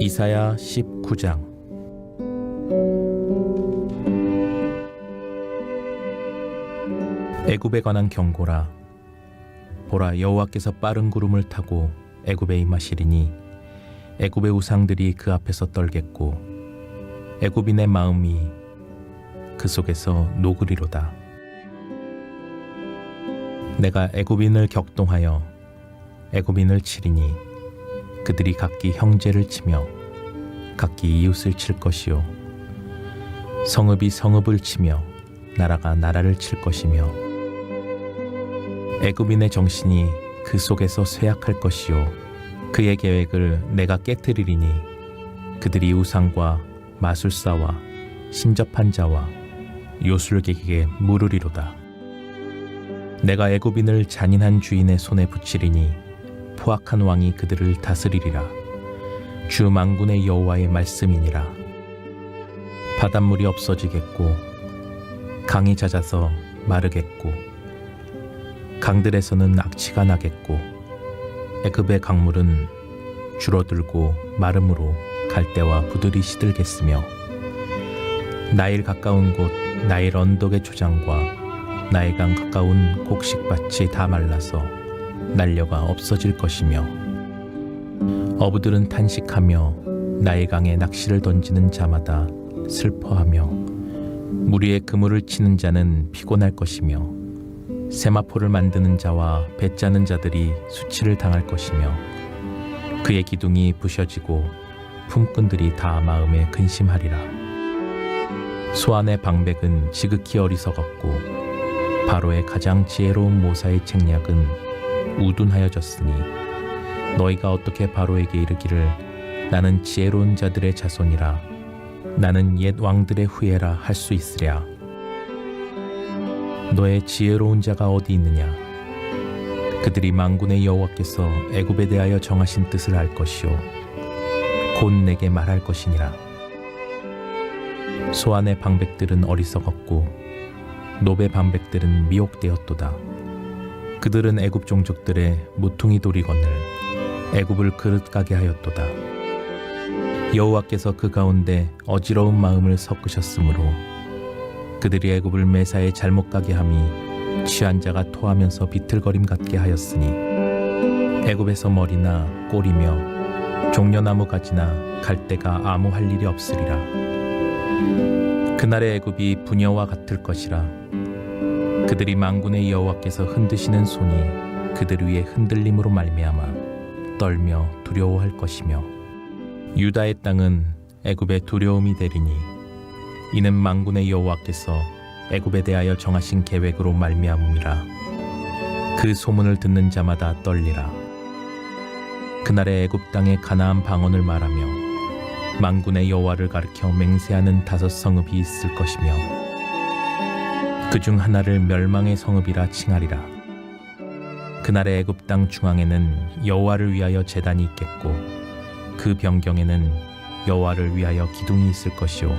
이사야 19장. 애굽에 관한 경고라. 보라, 여호와께서 빠른 구름을 타고 애굽에 임하시리니 애굽의 우상들이 그 앞에서 떨겠고 애굽인의 마음이 그 속에서 녹으리로다. 내가 애굽인을 격동하여 애굽인을 치리니 그들이 각기 형제를 치며 각기 이웃을 칠 것이요 성읍이 성읍을 치며 나라가 나라를 칠 것이며 애굽인의 정신이 그 속에서 쇠약할 것이요 그의 계획을 내가 깨뜨리리니 그들이 우상과 마술사와 신접한 자와 요술객에게 물으리로다. 내가 애굽인을 잔인한 주인의 손에 붙이리니 포악한 왕이 그들을 다스리리라. 주 만군의 여호와의 말씀이니라. 바닷물이 없어지겠고 강이 잦아서 마르겠고 강들에서는 악취가 나겠고 애굽의 강물은 줄어들고 마름으로 갈대와 부들이 시들겠으며 나일 가까운 곳 나일 언덕의 초장과 나일강 가까운 곡식밭이 다 말라서 날려가 없어질 것이며 어부들은 탄식하며 나일강에 낚시를 던지는 자마다 슬퍼하며 무리에 그물을 치는 자는 피곤할 것이며 세마포를 만드는 자와 배 짜는 자들이 수치를 당할 것이며 그의 기둥이 부셔지고 품꾼들이 다 마음에 근심하리라. 소안의 방백은 지극히 어리석었고 바로의 가장 지혜로운 모사의 책략은 우둔하여졌으니 너희가 어떻게 바로에게 이르기를 나는 지혜로운 자들의 자손이라 나는 옛 왕들의 후예라 할 수 있으랴. 너의 지혜로운 자가 어디 있느냐? 그들이 만군의 여호와께서 애굽에 대하여 정하신 뜻을 알 것이요 곧 내게 말할 것이니라. 소안의 방백들은 어리석었고 노베 방백들은 미혹되었도다. 그들은 애굽 종족들의 모퉁이 돌이건을 애굽을 그릇 가게 하였도다. 여호와께서 그 가운데 어지러운 마음을 섞으셨으므로 그들이 애굽을 매사에 잘못 가게 함이 취한 자가 토하면서 비틀거림 같게 하였으니 애굽에서 머리나 꼬리며 종려나무 가지나 갈대가 아무 할 일이 없으리라. 그날의 애굽이 부녀와 같을 것이라. 그들이 만군의 여호와께서 흔드시는 손이 그들 위에 흔들림으로 말미암아 떨며 두려워할 것이며 유다의 땅은 애굽의 두려움이 되리니 이는 만군의 여호와께서 애굽에 대하여 정하신 계획으로 말미암음이라. 그 소문을 듣는 자마다 떨리라. 그날의 애굽 땅의 가나안 방언을 말하며 만군의 여호와를 가리켜 맹세하는 5 성읍이 있을 것이며 그중 하나를 멸망의 성읍이라 칭하리라. 그날의 애굽 땅 중앙에는 여호와를 위하여 제단이 있겠고 그 변경에는 여호와를 위하여 기둥이 있을 것이요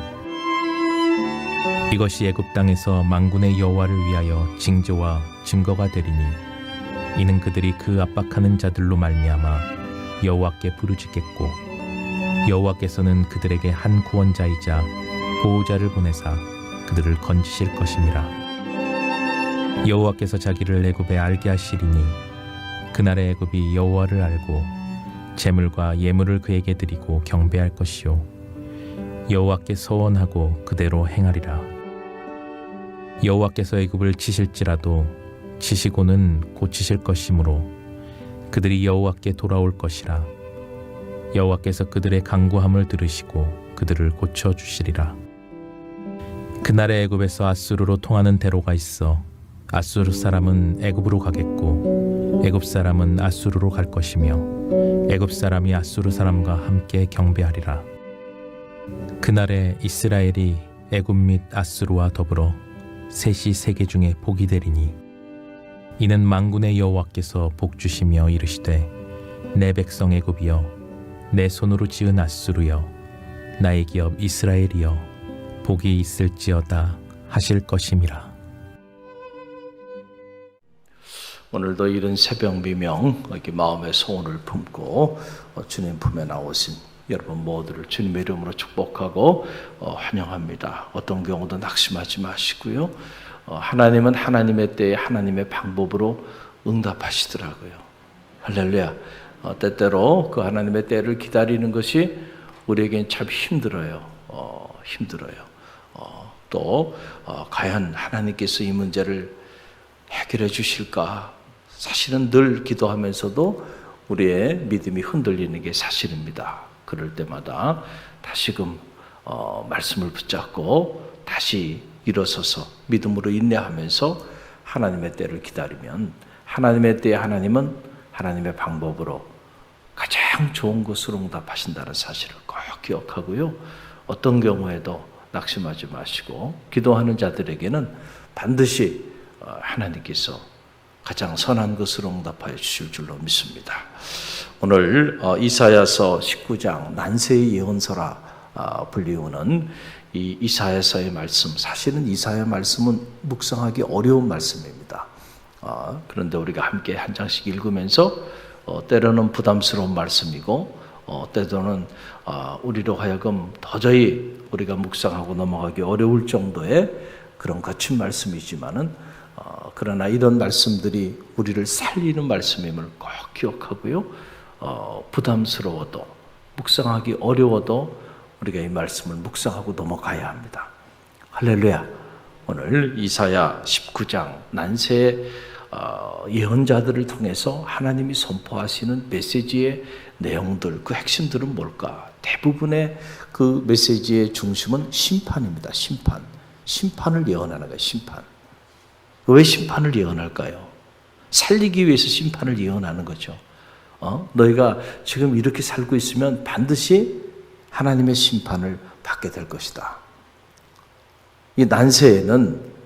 이것이 애굽 땅에서 만군의 여호와를 위하여 징조와 증거가 되리니 이는 그들이 그 압박하는 자들로 말미암아 여호와께 부르짖겠고 여호와께서는 그들에게 한 구원자이자 보호자를 보내사 그들을 건지실 것임이라. 여호와께서 자기를 애굽에 알게 하시리니 그날의 애굽이 여호와를 알고 제물과 예물을 그에게 드리고 경배할 것이요 여호와께 서원하고 그대로 행하리라. 여호와께서 애굽을 치실지라도 치시고는 고치실 것이므로 그들이 여호와께 돌아올 것이라. 여호와께서 그들의 간구함을 들으시고 그들을 고쳐주시리라. 그날의 애굽에서 아수르로 통하는 대로가 있어 아수르 사람은 애굽으로 가겠고 애굽 사람은 아수르로 갈 것이며 애굽 사람이 아수르 사람과 함께 경배하리라. 그날에 이스라엘이 애굽 및 아수르와 더불어 셋이 세계 중에 복이 되리니 이는 만군의 여호와께서 복 주시며 이르시되 내 백성 애굽이여 내 손으로 지은 아수르여 나의 기업 이스라엘이여 복이 있을지어다 하실 것임이라. 오늘도 이른 새벽 미명 이렇게 마음의 소원을 품고 주님 품에 나오신 여러분 모두를 주님의 이름으로 축복하고 환영합니다. 어떤 경우도 낙심하지 마시고요. 하나님은 하나님의 때에 하나님의 방법으로 응답하시더라고요. 할렐루야. 때때로 그 하나님의 때를 기다리는 것이 우리에겐 참 힘들어요. 또 과연 하나님께서 이 문제를 해결해 주실까? 사실은 늘 기도하면서도 우리의 믿음이 흔들리는 게 사실입니다. 그럴 때마다 다시금 말씀을 붙잡고 다시 일어서서 믿음으로 인내하면서 하나님의 때를 기다리면 하나님의 때에 하나님은 하나님의 방법으로 가장 좋은 것으로 응답하신다는 사실을 꼭 기억하고요. 어떤 경우에도 낙심하지 마시고 기도하는 자들에게는 반드시 하나님께서 가장 선한 것으로 응답하여 주실 줄로 믿습니다. 오늘 이사야서 19장 난세의 예언서라 불리우는 이 이사야서의 말씀, 사실은 이사야 말씀은 묵상하기 어려운 말씀입니다. 그런데 우리가 함께 한 장씩 읽으면서 때로는 부담스러운 말씀이고 때로는 우리로 하여금 도저히 우리가 묵상하고 넘어가기 어려울 정도의 그런 거친 말씀이지만은 그러나 이런 말씀들이 우리를 살리는 말씀임을 꼭 기억하고요. 부담스러워도 묵상하기 어려워도 우리가 이 말씀을 묵상하고 넘어가야 합니다. 할렐루야. 오늘 이사야 19장 난세의 예언자들을 통해서 하나님이 선포하시는 메시지의 내용들, 그 핵심들은 뭘까? 대부분의 그 메시지의 중심은 심판입니다. 심판을 예언하는 거예요. 심판. 왜 심판을 예언할까요? 살리기 위해서 심판을 예언하는 거죠. 너희가 지금 이렇게 살고 있으면 반드시 하나님의 심판을 받게 될 것이다. 이 난세에는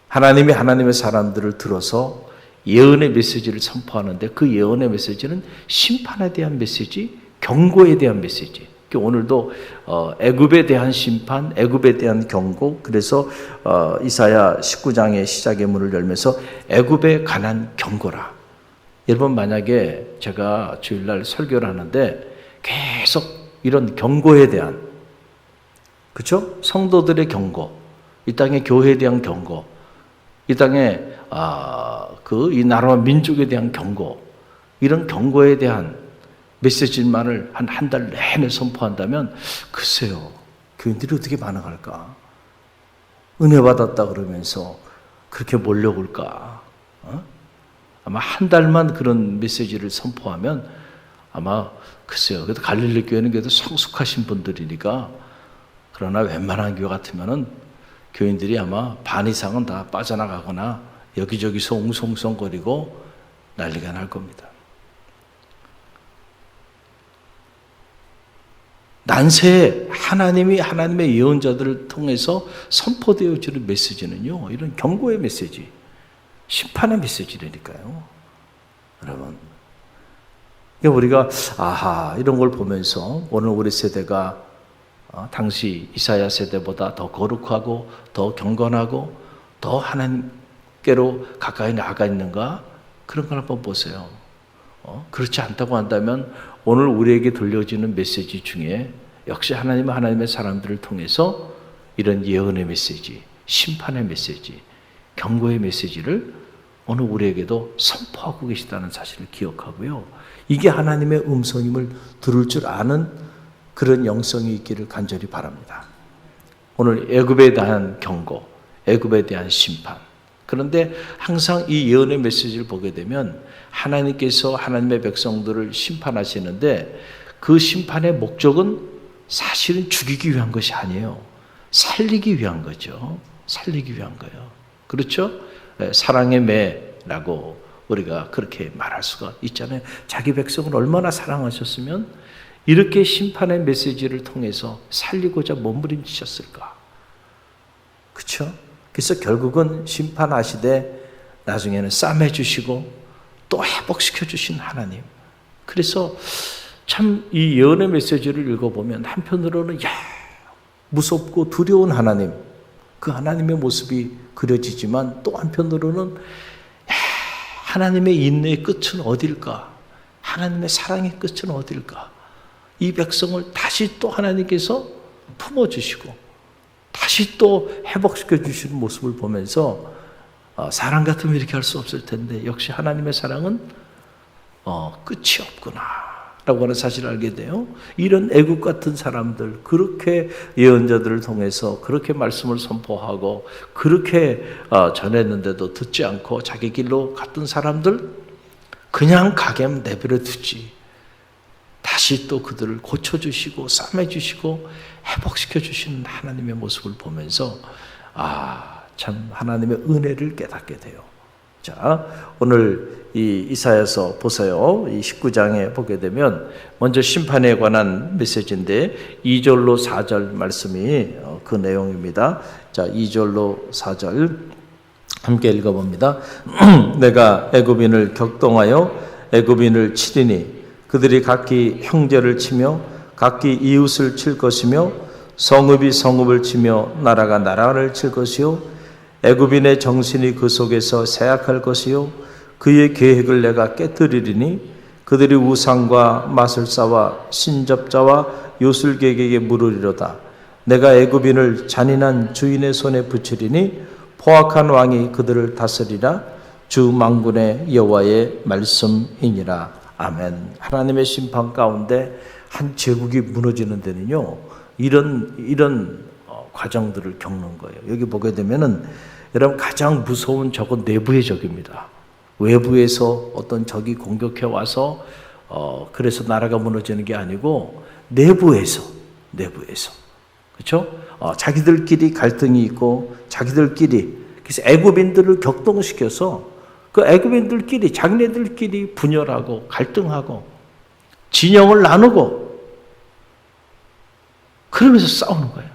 하나님이 하나님의 사람들을 들어서 예언의 메시지를 선포하는데 그 예언의 메시지는 심판에 대한 메시지, 경고에 대한 메시지. 오늘도 애굽에 대한 심판, 애굽에 대한 경고. 그래서 이사야 19장의 시작의 문을 열면서 애굽에 관한 경고라. 여러분 만약에 제가 주일날 설교를 하는데 계속 이런 경고에 대한, 그렇죠? 성도들의 경고, 이 땅의 교회에 대한 경고, 이 땅의 이 나라와 민족에 대한 경고, 이런 경고에 대한 메시지만을 한 달 내내 선포한다면 글쎄요, 교인들이 어떻게 반응할까? 은혜 받았다 그러면서 그렇게 몰려올까? 아마 한 달만 그런 메시지를 선포하면 아마 글쎄요, 그래도 갈릴리 교회는 그래도 성숙하신 분들이니까, 그러나 웬만한 교회 같으면은 교인들이 아마 반 이상은 다 빠져나가거나 여기저기서 웅성웅성거리고 난리가 날 겁니다. 난세에 하나님이 하나님의 예언자들을 통해서 선포되어지는 메시지는요, 이런 경고의 메시지, 심판의 메시지라니까요. 여러분, 우리가 이런 걸 보면서 오늘 우리 세대가 당시 이사야 세대보다 더 거룩하고 더 경건하고 더 하나님께로 가까이 나아가 있는가? 그런 걸 한번 보세요. 그렇지 않다고 한다면 오늘 우리에게 들려지는 메시지 중에 역시 하나님은 하나님의 사람들을 통해서 이런 예언의 메시지, 심판의 메시지, 경고의 메시지를 오늘 우리에게도 선포하고 계시다는 사실을 기억하고요. 이게 하나님의 음성임을 들을 줄 아는 그런 영성이 있기를 간절히 바랍니다. 오늘 애굽에 대한 경고, 애굽에 대한 심판. 그런데 항상 이 예언의 메시지를 보게 되면 하나님께서 하나님의 백성들을 심판하시는데 그 심판의 목적은 사실은 죽이기 위한 것이 아니에요. 살리기 위한 거죠. 살리기 위한 거예요. 그렇죠? 사랑의 매라고 우리가 그렇게 말할 수가 있잖아요. 자기 백성을 얼마나 사랑하셨으면 이렇게 심판의 메시지를 통해서 살리고자 몸부림치셨을까? 그렇죠? 그래서 결국은 심판하시되 나중에는 싸매 주시고 또 회복시켜 주신 하나님. 그래서 참 이 예언의 메시지를 읽어보면 한편으로는 무섭고 두려운 하나님, 그 하나님의 모습이 그려지지만 또 한편으로는 하나님의 인내의 끝은 어딜까? 하나님의 사랑의 끝은 어딜까? 이 백성을 다시 또 하나님께서 품어주시고 다시 또 회복시켜 주시는 모습을 보면서 사랑 같으면 이렇게 할 수 없을 텐데 역시 하나님의 사랑은 끝이 없구나 라고 하는 사실을 알게 돼요. 이런 애국 같은 사람들, 그렇게 예언자들을 통해서 그렇게 말씀을 선포하고 그렇게 전했는데도 듣지 않고 자기 길로 갔던 사람들 그냥 가게 내버려 두지, 다시 또 그들을 고쳐주시고 싸매주시고 회복시켜주시는 하나님의 모습을 보면서 참 하나님의 은혜를 깨닫게 돼요. 자, 오늘 이 이사야서 보세요. 이 19장에 보게 되면 먼저 심판에 관한 메시지인데 2절로 4절 말씀이 그 내용입니다. 자, 2절로 4절 함께 읽어봅니다. 내가 애굽인을 격동하여 애굽인을 치리니 그들이 각기 형제를 치며 각기 이웃을 칠 것이며 성읍이 성읍을 치며 나라가 나라를 칠 것이요 애굽인의 정신이 그 속에서 세약할 것이요 그의 계획을 내가 깨뜨리리니 그들이 우상과 마술사와 신접자와 요술객에게 물으리로다. 내가 애굽인을 잔인한 주인의 손에 붙이리니 포악한 왕이 그들을 다스리라. 주 만군의 여호와의 말씀이니라. 아멘. 하나님의 심판 가운데 한 제국이 무너지는 데는요, 이런 과정들을 겪는 거예요. 여기 보게 되면은 여러분 가장 무서운 적은 내부의 적입니다. 외부에서 어떤 적이 공격해 와서 그래서 나라가 무너지는 게 아니고 내부에서 그렇죠? 자기들끼리 갈등이 있고 자기들끼리, 그래서 애굽인들을 격동시켜서 그 애굽인들끼리 자기네들끼리 분열하고 갈등하고 진영을 나누고 그러면서 싸우는 거예요.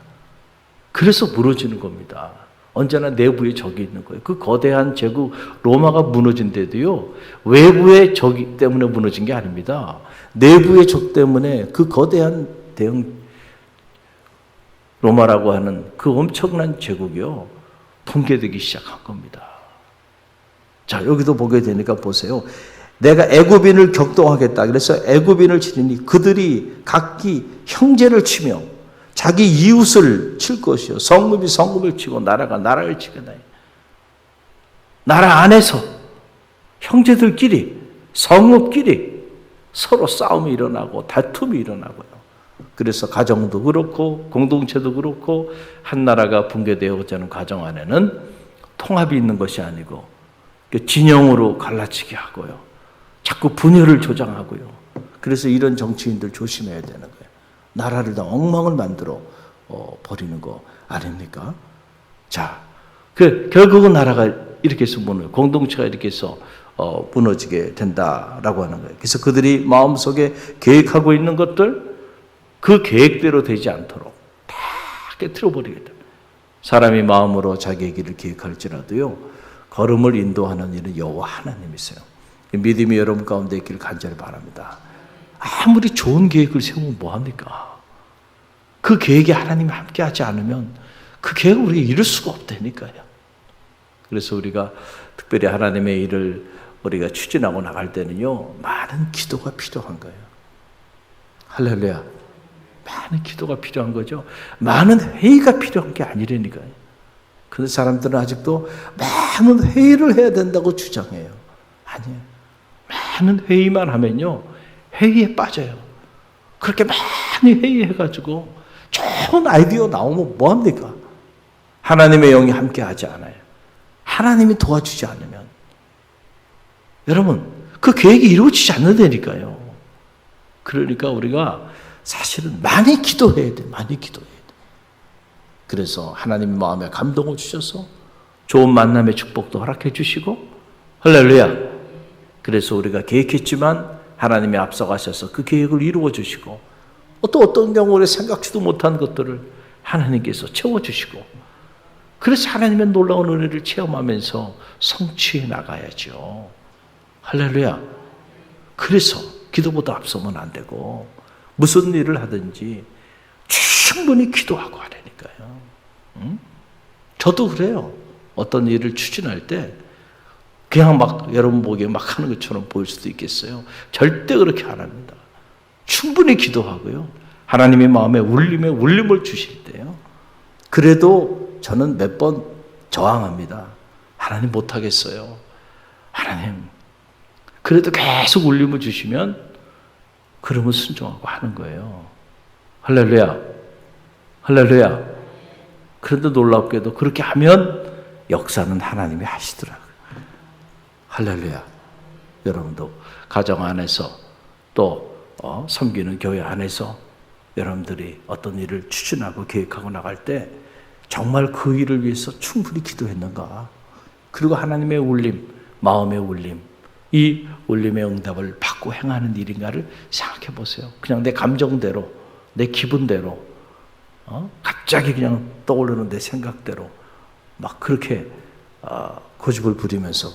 그래서 무너지는 겁니다. 언제나 내부에 적이 있는 거예요. 그 거대한 제국 로마가 무너진데도요, 외부의 적이 때문에 무너진 게 아닙니다. 내부의 적 때문에 그 거대한 대형 로마라고 하는 그 엄청난 제국이요, 붕괴되기 시작한 겁니다. 자, 여기도 보게 되니까 보세요. 내가 애굽인을 격동하겠다. 그래서 애굽인을 치리니 그들이 각기 형제를 치며 자기 이웃을 칠 것이요 성읍이 성읍을 치고 나라가 나라를 치겠나요. 나라 안에서 형제들끼리 성읍끼리 서로 싸움이 일어나고 다툼이 일어나고요. 그래서 가정도 그렇고 공동체도 그렇고 한 나라가 붕괴되어오자 하는 과정 안에는 통합이 있는 것이 아니고 진영으로 갈라치게 하고요. 자꾸 분열을 조장하고요. 그래서 이런 정치인들 조심해야 되는 거예요. 나라를 다 엉망을 만들어 버리는 거 아닙니까? 자, 결국은 나라가 이렇게 해서 공동체가 이렇게 해서 무너지게 된다라고 하는 거예요. 그래서 그들이 마음속에 계획하고 있는 것들, 그 계획대로 되지 않도록 다 깨트려 버리게 됩니다. 사람이 마음으로 자기의 길을 계획할지라도요, 걸음을 인도하는 일은 여호와 하나님이세요. 믿음이 여러분 가운데 있기를 간절히 바랍니다. 아무리 좋은 계획을 세우면 뭐합니까? 그 계획에 하나님이 함께하지 않으면 그 계획을 우리가 이룰 수가 없다니까요. 그래서 우리가 특별히 하나님의 일을 우리가 추진하고 나갈 때는요, 많은 기도가 필요한 거예요. 할렐루야. 많은 기도가 필요한 거죠. 많은 회의가 필요한 게 아니라니까요. 그런데 사람들은 아직도 많은 회의를 해야 된다고 주장해요. 아니에요. 많은 회의만 하면요, 회의에 빠져요. 그렇게 많이 회의해가지고 좋은 아이디어 나오면 뭐합니까? 하나님의 영이 함께 하지 않아요. 하나님이 도와주지 않으면. 여러분, 그 계획이 이루어지지 않는다니까요. 그러니까 우리가 사실은 많이 기도해야 돼. 많이 기도해야 돼. 그래서 하나님 마음에 감동을 주셔서 좋은 만남의 축복도 허락해 주시고, 할렐루야. 그래서 우리가 계획했지만 하나님이 앞서가셔서 그 계획을 이루어 주시고, 또 어떤 경우에 생각지도 못한 것들을 하나님께서 채워주시고, 그래서 하나님의 놀라운 은혜를 체험하면서 성취해 나가야죠. 할렐루야. 그래서 기도보다 앞서면 안 되고, 무슨 일을 하든지 충분히 기도하고 하라니까요. 저도 그래요. 어떤 일을 추진할 때 그냥 막 여러분 보기에 막 하는 것처럼 보일 수도 있겠어요. 절대 그렇게 안 합니다. 충분히 기도하고요. 하나님의 마음에 울림을 주실 때요. 그래도 저는 몇 번 저항합니다. 하나님 못하겠어요. 하나님. 그래도 계속 울림을 주시면 그러면 순종하고 하는 거예요. 할렐루야. 할렐루야. 그런데 놀랍게도 그렇게 하면 역사는 하나님이 하시더라고요. 할렐루야. 여러분도 가정 안에서 또 섬기는 교회 안에서 여러분들이 어떤 일을 추진하고 계획하고 나갈 때 정말 그 일을 위해서 충분히 기도했는가? 그리고 하나님의 울림, 마음의 울림, 이 울림의 응답을 받고 행하는 일인가를 생각해 보세요. 그냥 내 감정대로, 내 기분대로, 갑자기 그냥 떠오르는 내 생각대로 막 그렇게 고집을 부리면서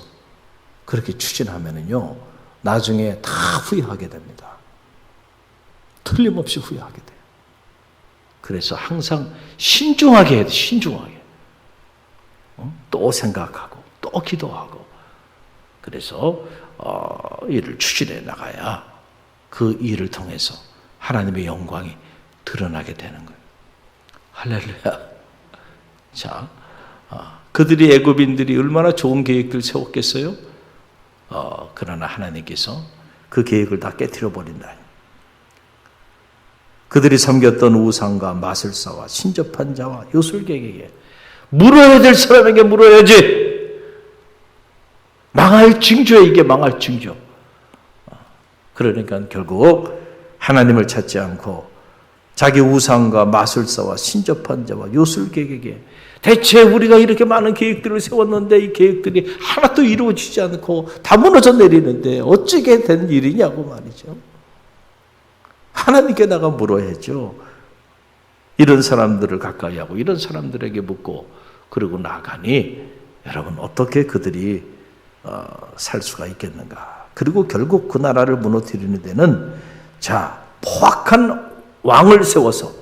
그렇게 추진하면은요, 나중에 다 후회하게 됩니다. 틀림없이 후회하게 돼요. 그래서 항상 신중하게 해야 돼, 신중하게. 또 생각하고, 또 기도하고. 그래서 일을 추진해 나가야 그 일을 통해서 하나님의 영광이 드러나게 되는 거예요. 할렐루야. 자, 그들이 애굽인들이 얼마나 좋은 계획들 세웠겠어요? 그러나 하나님께서 그 계획을 다 깨트려 버린다. 그들이 섬겼던 우상과 마술사와 신접한 자와 요술객에게 물어야 될 사람에게 물어야지. 망할 징조야, 이게 망할 징조. 그러니까 결국 하나님을 찾지 않고 자기 우상과 마술사와 신접한 자와 요술객에게 대체 우리가 이렇게 많은 계획들을 세웠는데 이 계획들이 하나도 이루어지지 않고 다 무너져 내리는데 어찌게 된 일이냐고 말이죠. 하나님께 나가 물어야죠. 이런 사람들을 가까이 하고 이런 사람들에게 묻고 그러고 나가니 여러분 어떻게 그들이 살 수가 있겠는가. 그리고 결국 그 나라를 무너뜨리는 데는 자, 포악한 왕을 세워서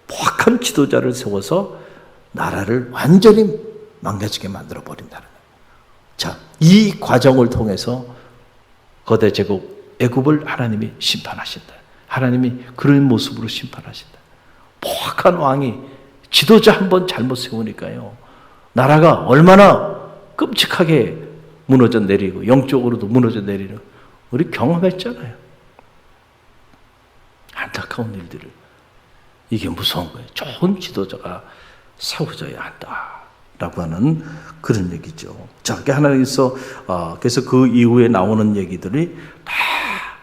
포악한 지도자를 세워서 나라를 완전히 망가지게 만들어 버린다는 거예요. 자, 이 과정을 통해서 거대 제국 애굽을 하나님이 심판하신다. 하나님이 그런 모습으로 심판하신다. 포악한 왕이 지도자 한 번 잘못 세우니까요, 나라가 얼마나 끔찍하게 무너져 내리고 영적으로도 무너져 내리는 우리 경험했잖아요. 안타까운 일들을. 이게 무서운 거예요. 좋은 지도자가 세워져야 한다라고 하는 그런 얘기죠. 자, 하나님께서 그래서 그 이후에 나오는 얘기들이 다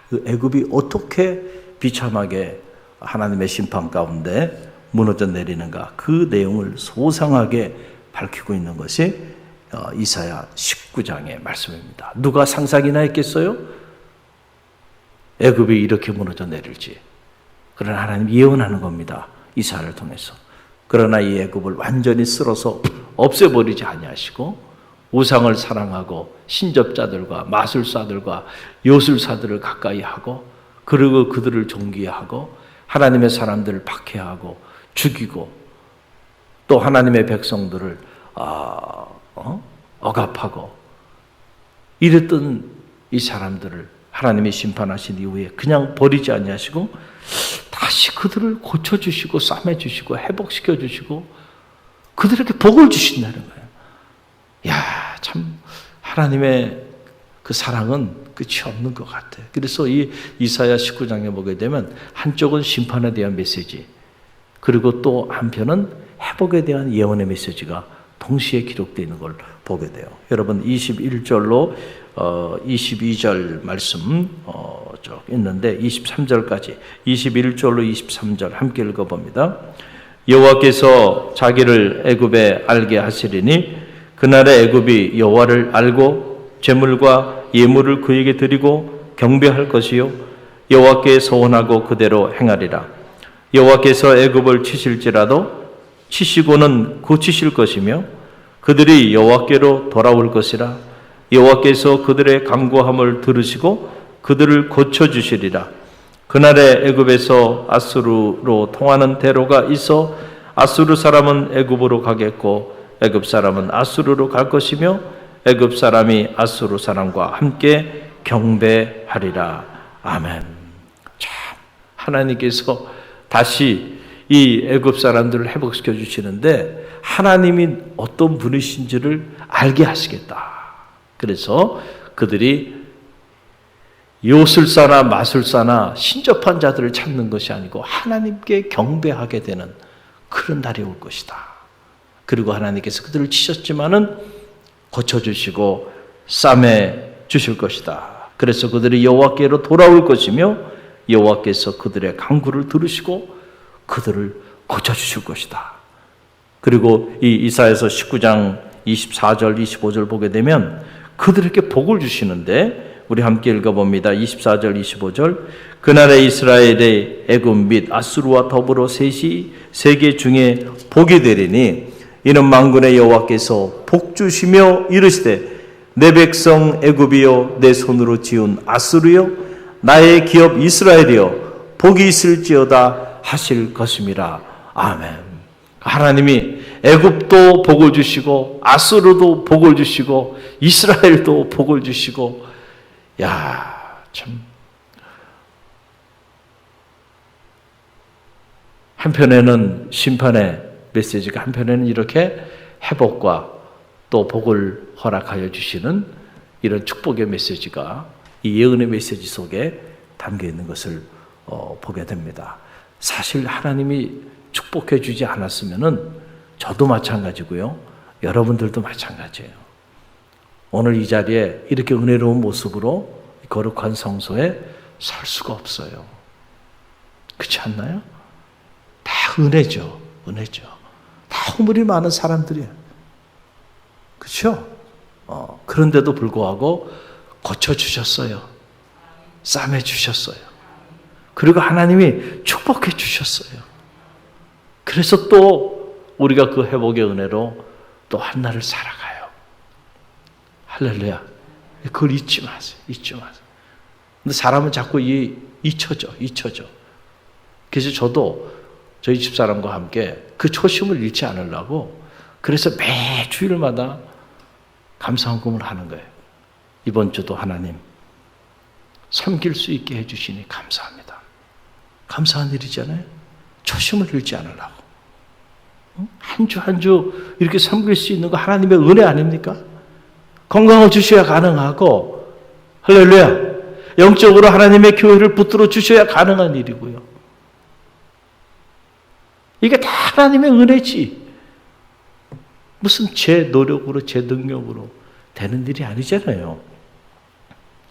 그 애굽이 어떻게 비참하게 하나님의 심판 가운데 무너져 내리는가, 그 내용을 소상하게 밝히고 있는 것이 이사야 19장의 말씀입니다. 누가 상상이나 했겠어요? 애굽이 이렇게 무너져 내릴지. 그러나 하나님 예언하는 겁니다. 이사야를 통해서. 그러나 이 애굽을 완전히 쓸어서 없애버리지 아니하시고 우상을 사랑하고 신접자들과 마술사들과 요술사들을 가까이 하고 그리고 그들을 존귀하고 하나님의 사람들을 박해하고 죽이고 또 하나님의 백성들을 억압하고 이랬던 이 사람들을 하나님이 심판하신 이후에 그냥 버리지 아니하시고 다시 그들을 고쳐주시고 싸매주시고 회복시켜주시고 그들에게 복을 주신다는 거예요. 야, 참 하나님의 그 사랑은 끝이 없는 것 같아요. 그래서 이 이사야 19장에 보게 되면 한쪽은 심판에 대한 메시지, 그리고 또 한편은 회복에 대한 예언의 메시지가 동시에 기록되어 있는 걸 보게 돼요. 여러분 21절로 22절 말씀 쭉 있는데 23절까지 21절로 23절 함께 읽어봅니다. 여호와께서 자기를 애굽에 알게 하시리니 그날에 애굽이 여호와를 알고 제물과 예물을 그에게 드리고 경배할 것이요 여호와께 소원하고 그대로 행하리라. 여호와께서 애굽을 치실지라도 치시고는 고치실 것이며 그들이 여호와께로 돌아올 것이라. 여호와께서 그들의 간구함을 들으시고 그들을 고쳐주시리라. 그날에 애굽에서 아수르로 통하는 대로가 있어 아수르 사람은 애굽으로 가겠고 애굽 사람은 아수르로 갈 것이며 애굽 사람이 아수르 사람과 함께 경배하리라. 아멘. 참 하나님께서 다시 이 애굽 사람들을 회복시켜 주시는데 하나님이 어떤 분이신지를 알게 하시겠다. 그래서 그들이 요술사나 마술사나 신접한 자들을 찾는 것이 아니고 하나님께 경배하게 되는 그런 날이 올 것이다. 그리고 하나님께서 그들을 치셨지만은 고쳐주시고 싸매 주실 것이다. 그래서 그들이 여호와께로 돌아올 것이며 여호와께서 그들의 간구를 들으시고 그들을 고쳐주실 것이다. 그리고 이 이사야서 19장 24절 25절 보게 되면 그들에게 복을 주시는데 우리 함께 읽어봅니다. 24절 25절 그날에 이스라엘의 애굽 및 아수르와 더불어 셋이 세계 중에 복이 되리니 이는 만군의 여호와께서 복 주시며 이르시되 내 백성 애굽이여 내 손으로 지은 아수르여 나의 기업 이스라엘이여 복이 있을지어다 하실 것임이라. 아멘. 하나님이 애굽도 복을 주시고 아수르도 복을 주시고 이스라엘도 복을 주시고 참 한편에는 심판의 메시지가 한편에는 이렇게 회복과 또 복을 허락하여 주시는 이런 축복의 메시지가 이 예언의 메시지 속에 담겨 있는 것을 보게 됩니다. 사실 하나님이 축복해 주지 않았으면은 저도 마찬가지고요. 여러분들도 마찬가지예요. 오늘 이 자리에 이렇게 은혜로운 모습으로 거룩한 성소에 설 수가 없어요. 그렇지 않나요? 다 은혜죠. 은혜죠. 다 허물이 많은 사람들이에요. 그렇죠? 그런데도 불구하고 고쳐주셨어요. 싸매주셨어요. 그리고 하나님이 축복해 주셨어요. 그래서 또 우리가 그 회복의 은혜로 또 한날을 살아가요. 할렐루야. 그걸 잊지 마세요. 잊지 마세요. 근데 사람은 자꾸 잊혀져. 그래서 저도 저희 집사람과 함께 그 초심을 잃지 않으려고 그래서 매 주일마다 감사헌금을 하는 거예요. 이번 주도 하나님 섬길 수 있게 해주시니 감사합니다. 감사한 일이잖아요. 초심을 잃지 않으려고. 한 주 한 주 이렇게 섬길 수 있는 거 하나님의 은혜 아닙니까? 건강을 주셔야 가능하고 할렐루야. 영적으로 하나님의 교회를 붙들어 주셔야 가능한 일이고요. 이게 다 하나님의 은혜지. 무슨 제 노력으로 제 능력으로 되는 일이 아니잖아요.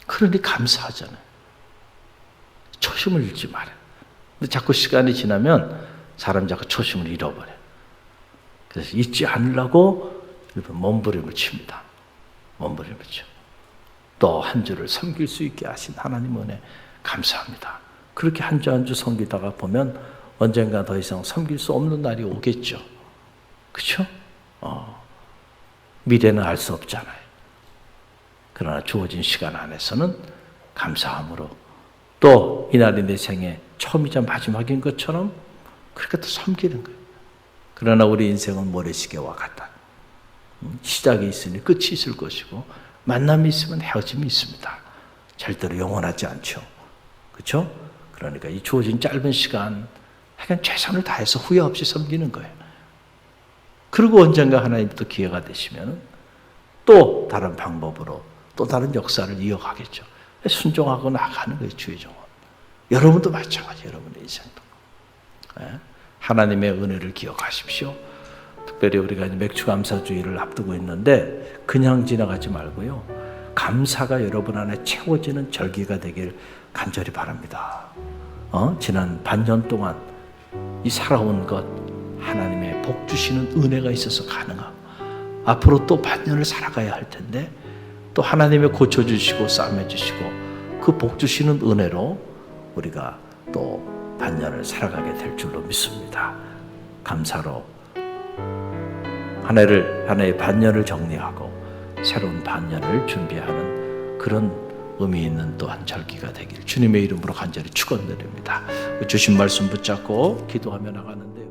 그러니 감사하잖아요. 초심을 잃지 말아요. 근데 자꾸 시간이 지나면 사람 자꾸 초심을 잃어버려요. 그래서 잊지 않으려고 몸부림을 칩니다. 몸부림을 쳐. 또 한 주를 섬길 수 있게 하신 하나님 은혜 감사합니다. 그렇게 한 주 한 주 섬기다가 보면 언젠가 더 이상 섬길 수 없는 날이 오겠죠. 그렇죠? 미래는 알 수 없잖아요. 그러나 주어진 시간 안에서는 감사함으로 또 이날이 내 생애 처음이자 마지막인 것처럼 그렇게 또 섬기는 거예요. 그러나 우리 인생은 모래시계와 같다. 시작이 있으니 끝이 있을 것이고 만남이 있으면 헤어짐이 있습니다. 절대로 영원하지 않죠. 그렇죠? 그러니까 이 주어진 짧은 시간 하여간 최선을 다해서 후회 없이 섬기는 거예요. 그리고 언젠가 하나님 또 기회가 되시면 또 다른 방법으로 또 다른 역사를 이어가겠죠. 순종하고 나가는 거예요. 주의 종은. 여러분도 마찬가지예요. 여러분의 인생도. 하나님의 은혜를 기억하십시오. 특별히 우리가 맥주 감사주의를 앞두고 있는데 그냥 지나가지 말고요. 감사가 여러분 안에 채워지는 절기가 되길 간절히 바랍니다. 지난 반년 동안 이 살아온 것 하나님의 복 주시는 은혜가 있어서 가능하고 앞으로 또 반년을 살아가야 할 텐데 또 하나님의 고쳐주시고 싸매주시고 그 복 주시는 은혜로 우리가 또 반년을 살아가게 될 줄로 믿습니다. 감사로 한 해의 반년을 정리하고 새로운 반년을 준비하는 그런 의미 있는 또한 절기가 되길 주님의 이름으로 간절히 축원드립니다. 주신 말씀 붙잡고 기도하며 나가는데요.